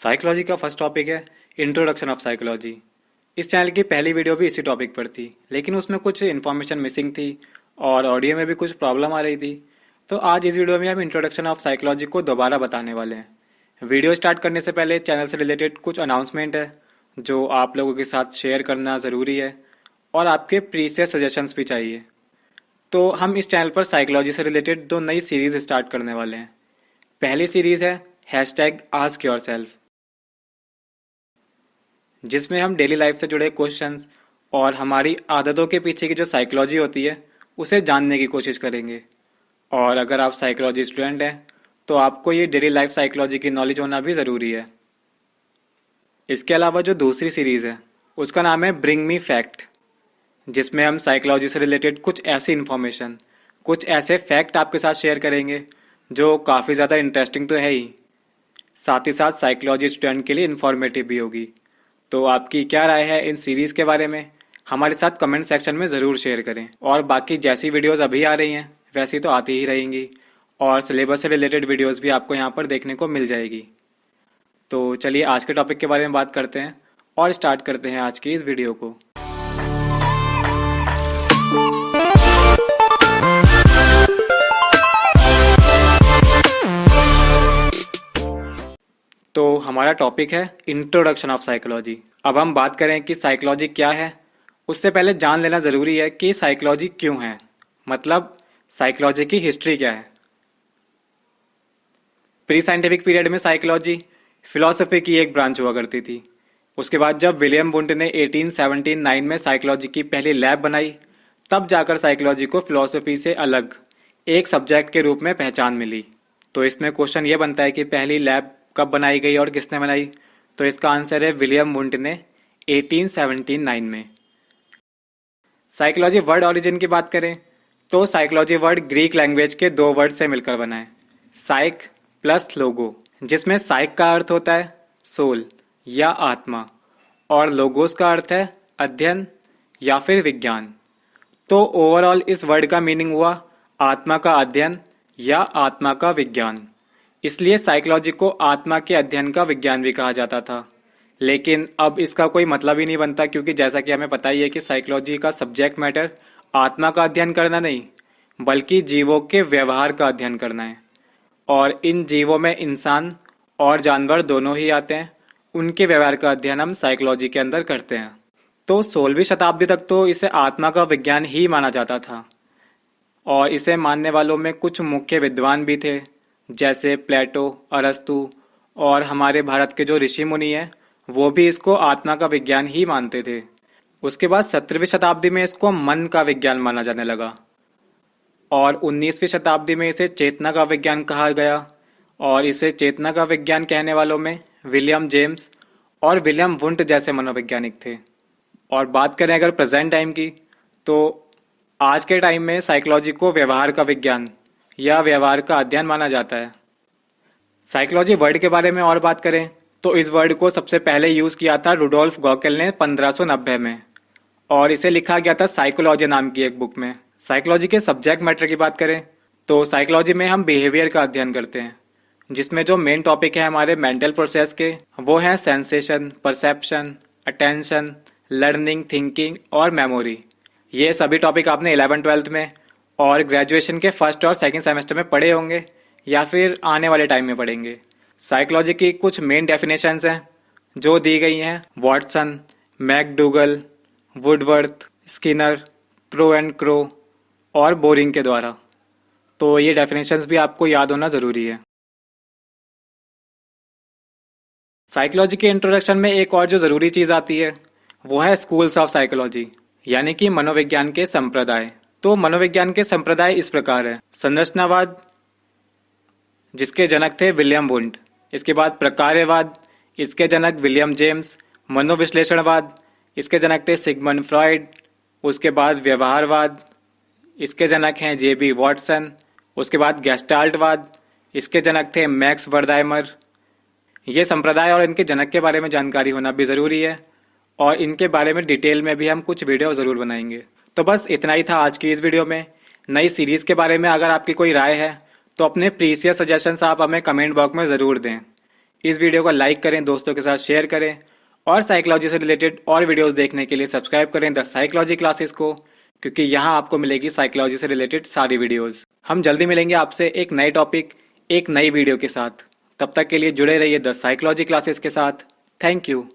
Psychology का first topic है introduction of psychology. इस चैनल की पहली वीडियो भी इसी टॉपिक पर थी, लेकिन उसमें कुछ इन्फॉर्मेशन मिसिंग थी और ऑडियो में भी कुछ प्रॉब्लम आ रही थी। तो आज इस वीडियो में हम इंट्रोडक्शन ऑफ साइकोलॉजी को दोबारा बताने वाले हैं। वीडियो स्टार्ट करने से पहले चैनल से रिलेटेड कुछ अनाउंसमेंट है जो आप लोगों के साथ शेयर करना ज़रूरी है और आपके प्रीसियस सजेशंस भी चाहिए। तो हम इस चैनल पर साइकोलॉजी से रिलेटेड 2 नई सीरीज़ स्टार्ट करने वाले हैं। पहली सीरीज़ है #AskYourself, जिसमें हम डेली लाइफ से जुड़े क्वेश्चंस और हमारी आदतों के पीछे की जो साइकोलॉजी होती है उसे जानने की कोशिश करेंगे। और अगर आप साइकोलॉजी स्टूडेंट हैं तो आपको ये डेली लाइफ साइकोलॉजी की नॉलेज होना भी ज़रूरी है। इसके अलावा जो दूसरी सीरीज़ है उसका नाम है ब्रिंग मी फैक्ट, जिसमें हम साइकोलॉजी से रिलेटेड कुछ ऐसी इन्फॉर्मेशन, कुछ ऐसे फैक्ट आपके साथ शेयर करेंगे जो काफ़ी ज़्यादा इंटरेस्टिंग तो है ही, साथ ही साथ साइकोलॉजी स्टूडेंट के लिए इन्फॉर्मेटिव भी होगी। तो आपकी क्या राय है इन सीरीज़ के बारे में, हमारे साथ कमेंट सेक्शन में ज़रूर शेयर करें। और बाकी जैसी वीडियोस अभी आ रही हैं वैसी तो आती ही रहेंगी और सिलेबस से रिलेटेड वीडियोस भी आपको यहाँ पर देखने को मिल जाएगी। तो चलिए आज के टॉपिक के बारे में बात करते हैं और स्टार्ट करते हैं आज की इस वीडियो को। तो हमारा टॉपिक है इंट्रोडक्शन ऑफ साइकोलॉजी। अब हम बात करें कि साइकोलॉजी क्या है, उससे पहले जान लेना ज़रूरी है कि साइकोलॉजी क्यों है, मतलब साइकोलॉजी की हिस्ट्री क्या है। प्री साइंटिफिक पीरियड में साइकोलॉजी फिलॉसफी की एक ब्रांच हुआ करती थी। उसके बाद जब विलियम वुंट ने 1879 में साइकोलॉजी की पहली लैब बनाई, तब जाकर साइकोलॉजी को फिलॉसफी से अलग एक सब्जेक्ट के रूप में पहचान मिली। तो इसमें क्वेश्चन ये बनता है कि पहली लैब कब बनाई गई और किसने बनाई। तो इसका आंसर है विलियम वुंट ने 1879 में। साइकोलॉजी वर्ड ओरिजिन की बात करें तो साइकोलॉजी वर्ड ग्रीक लैंग्वेज के 2 वर्ड से मिलकर बना है, साइक प्लस लोगो, जिसमें साइक का अर्थ होता है सोल या आत्मा और लोगोस का अर्थ है अध्ययन या फिर विज्ञान। तो ओवरऑल इस वर्ड का मीनिंग हुआ आत्मा का अध्ययन या आत्मा का विज्ञान। इसलिए साइकोलॉजी को आत्मा के अध्ययन का विज्ञान भी कहा जाता था। लेकिन अब इसका कोई मतलब ही नहीं बनता, क्योंकि जैसा कि हमें पता ही है कि साइकोलॉजी का सब्जेक्ट मैटर आत्मा का अध्ययन करना नहीं बल्कि जीवों के व्यवहार का अध्ययन करना है। और इन जीवों में इंसान और जानवर दोनों ही आते हैं, उनके व्यवहार का अध्ययन हम साइकोलॉजी के अंदर करते हैं। तो 16वीं शताब्दी तक तो इसे आत्मा का विज्ञान ही माना जाता था और इसे मानने वालों में कुछ मुख्य विद्वान भी थे, जैसे प्लेटो, अरस्तु और हमारे भारत के जो ऋषि मुनि हैं वो भी इसको आत्मा का विज्ञान ही मानते थे। उसके बाद 17वीं शताब्दी में इसको मन का विज्ञान माना जाने लगा और 19वीं शताब्दी में इसे चेतना का विज्ञान कहा गया। और इसे चेतना का विज्ञान कहने वालों में विलियम जेम्स और विलियम वुंट जैसे मनोवैज्ञानिक थे। और बात करें अगर प्रेजेंट टाइम की, तो आज के टाइम में साइकोलॉजी को व्यवहार का विज्ञान या व्यवहार का अध्ययन माना जाता है। साइकोलॉजी वर्ड के बारे में और बात करें तो इस वर्ड को सबसे पहले यूज़ किया था रुडोल्फ गॉकेल ने 1590 में और इसे लिखा गया था साइकोलॉजी नाम की एक बुक में। साइकोलॉजी के सब्जेक्ट मैटर की बात करें तो साइकोलॉजी में हम बिहेवियर का अध्ययन करते हैं, जिसमें जो मेन टॉपिक है हमारे मेंटल प्रोसेस के वो हैं sensation, perception, attention, learning, thinking और मेमोरी। ये सभी टॉपिक आपने 11th-12th में और ग्रेजुएशन के फर्स्ट और सेकंड सेमेस्टर में पढ़े होंगे या फिर आने वाले टाइम में पढ़ेंगे। साइकोलॉजी की कुछ मेन डेफिनेशंस हैं जो दी गई हैं Watson, McDougall, Woodworth, Skinner, crow and crow और बोरिंग के द्वारा। तो ये डेफिनेशंस भी आपको याद होना ज़रूरी है। साइकोलॉजी के इंट्रोडक्शन में एक और जो ज़रूरी चीज़ आती है वो है स्कूल्स ऑफ साइकोलॉजी, यानी कि मनोविज्ञान के संप्रदाय। तो मनोविज्ञान के संप्रदाय इस प्रकार है: संरचनावाद, जिसके जनक थे विलियम वुंट। इसके बाद प्रकार्यवाद, इसके जनक विलियम जेम्स। मनोविश्लेषणवाद, इसके जनक थे सिगमंड फ्रॉइड। उसके बाद व्यवहारवाद, इसके जनक हैं जेबी वॉटसन। उसके बाद गेस्टाल्टवाद, इसके जनक थे मैक्स वर्दाइमर। ये संप्रदाय और इनके जनक के बारे में जानकारी होना भी ज़रूरी है और इनके बारे में डिटेल में भी हम कुछ वीडियो ज़रूर बनाएंगे। तो बस इतना ही था आज की इस वीडियो में। नई सीरीज़ के बारे में अगर आपकी कोई राय है तो अपने प्रीसियस सजेशंस आप हमें कमेंट बॉक्स में ज़रूर दें। इस वीडियो को लाइक करें, दोस्तों के साथ शेयर करें और साइकोलॉजी से रिलेटेड और वीडियोस देखने के लिए सब्सक्राइब करें द साइकोलॉजी क्लासेस को, क्योंकि यहाँ आपको मिलेगी साइकोलॉजी से रिलेटेड सारी वीडियोस। हम जल्दी मिलेंगे आपसे एक नए टॉपिक, एक नई वीडियो के साथ। तब तक के लिए जुड़े रहिए द साइकोलॉजी क्लासेस के साथ। Thank you.